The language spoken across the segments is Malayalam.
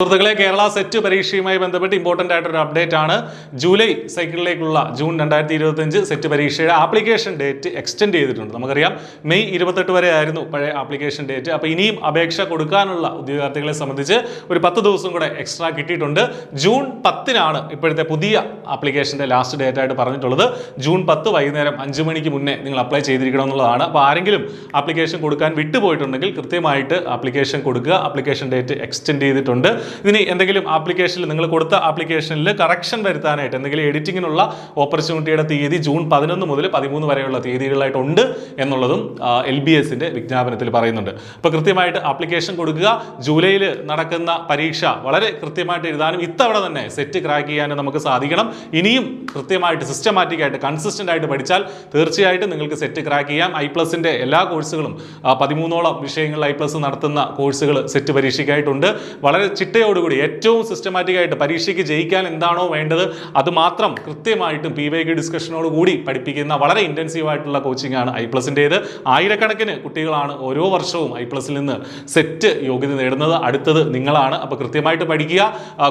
സുഹൃത്തുക്കളെ, കേരള സെറ്റ് പരീക്ഷയുമായി ബന്ധപ്പെട്ട് ഇമ്പോർട്ടൻ്റ് ആയിട്ടൊരു അപ്ഡേറ്റ് ആണ്. ജൂലൈ സൈക്കിളിലേക്കുള്ള ജൂൺ 2025 സെറ്റ് പരീക്ഷയുടെ ആപ്ലിക്കേഷൻ ഡേറ്റ് എക്സ്റ്റെൻഡ് ചെയ്തിട്ടുണ്ട്. നമുക്കറിയാം മെയ് 28 വരെ ആയിരുന്നു പഴയ ആപ്ലിക്കേഷൻ ഡേറ്റ്. അപ്പോൾ ഇനിയും അപേക്ഷ കൊടുക്കാനുള്ള ഉദ്യോഗാർത്ഥികളെ സംബന്ധിച്ച് ഒരു 10 ദിവസം കൂടെ എക്സ്ട്രാ കിട്ടിയിട്ടുണ്ട്. ജൂൺ 10-നാണ് ഇപ്പോഴത്തെ പുതിയ ആപ്ലിക്കേഷൻ്റെ ലാസ്റ്റ് ഡേറ്റ് ആയിട്ട് പറഞ്ഞിട്ടുള്ളത്. ജൂൺ 10 വൈകുന്നേരം 5 മണിക്ക് മുന്നേ നിങ്ങൾ അപ്ലൈ ചെയ്തിരിക്കണം എന്നുള്ളതാണ്. അപ്പോൾ ആരെങ്കിലും ആപ്ലിക്കേഷൻ കൊടുക്കാൻ വിട്ടുപോയിട്ടുണ്ടെങ്കിൽ കൃത്യമായിട്ട് ആപ്ലിക്കേഷൻ കൊടുക്കുക. ആപ്ലിക്കേഷൻ ഡേറ്റ് എക്സ്റ്റെൻഡ് ചെയ്തിട്ടുണ്ട്. ഇതിന് എന്തെങ്കിലും ആപ്ലിക്കേഷനിൽ നിങ്ങൾ കൊടുത്ത ആപ്ലിക്കേഷനിൽ കറക്ഷൻ വരുത്താനായിട്ട് എന്തെങ്കിലും എഡിറ്റിങ്ങിനുള്ള ഓപ്പർച്യൂണിറ്റിയുടെ തീയതി ജൂൺ 11 മുതൽ 13 വരെയുള്ള തീയതികളായിട്ടുണ്ട് എന്നുള്ളതും LBSന്റെ വിജ്ഞാപനത്തിൽ പറയുന്നുണ്ട്. അപ്പോൾ കൃത്യമായിട്ട് ആപ്ലിക്കേഷൻ കൊടുക്കുക. ജൂലൈയിൽ നടക്കുന്ന പരീക്ഷ വളരെ കൃത്യമായിട്ട് എഴുതാനും ഇത്തവണ തന്നെ സെറ്റ് ക്രാക്ക് ചെയ്യാനും നമുക്ക് സാധിക്കണം. ഇനിയും കൃത്യമായിട്ട് സിസ്റ്റമാറ്റിക് ആയിട്ട് കൺസിസ്റ്റന്റ് ആയിട്ട് പഠിച്ചാൽ തീർച്ചയായിട്ടും നിങ്ങൾക്ക് സെറ്റ് ക്രാക്ക് ചെയ്യാം. I+ന്റെ എല്ലാ കോഴ്സുകളും 13ഓളം വിഷയങ്ങളിൽ I+ നടത്തുന്ന കോഴ്സുകൾ സെറ്റ് പരീക്ഷയ്ക്കായിട്ടുണ്ട്. വളരെ ചിട്ടയോടുകൂടി ഏറ്റവും സിസ്റ്റമാറ്റിക് ആയിട്ട് പരീക്ഷയ്ക്ക് ജയിക്കാൻ എന്താണോ വേണ്ടത് അത് മാത്രം കൃത്യമായിട്ടും PYQ ഡിസ്കഷനോട് കൂടി പഠിപ്പിക്കുന്ന വളരെ ഇൻറ്റൻസീവ് ആയിട്ടുള്ള കോച്ചിങ് ആണ് I+ൻ്റേത്. ആയിരക്കണക്കിന് കുട്ടികളാണ് ഓരോ വർഷവും I+ൽ നിന്ന് സെറ്റ് യോഗ്യത നേടുന്നത്. അടുത്തത് നിങ്ങളാണ്. അപ്പോൾ കൃത്യമായിട്ട് പഠിക്കുക.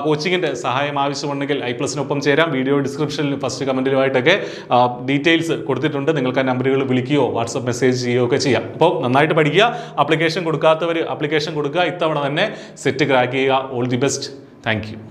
കോച്ചിങ്ങിൻ്റെ സഹായം ആവശ്യമുണ്ടെങ്കിൽ I+നൊപ്പം ചേരാം. വീഡിയോ ഡിസ്ക്രിപ്ഷനിൽ ഫസ്റ്റ് കമൻറ്റിലുമായിട്ടൊക്കെ ഡീറ്റെയിൽസ് കൊടുത്തിട്ടുണ്ട്. നിങ്ങൾക്ക് ആ നമ്പറുകൾ വിളിക്കുകയോ വാട്സപ്പ് മെസ്സേജ് ചെയ്യുകയോ ഒക്കെ ചെയ്യാം. അപ്പോൾ നന്നായിട്ട് പഠിക്കുക. ആപ്ലിക്കേഷൻ കൊടുക്കാത്തവർ ആപ്ലിക്കേഷൻ കൊടുക്കുക. ഇത്തവണ തന്നെ സെറ്റ് ക്രാക്ക് ചെയ്യുക. All the best. Thank you.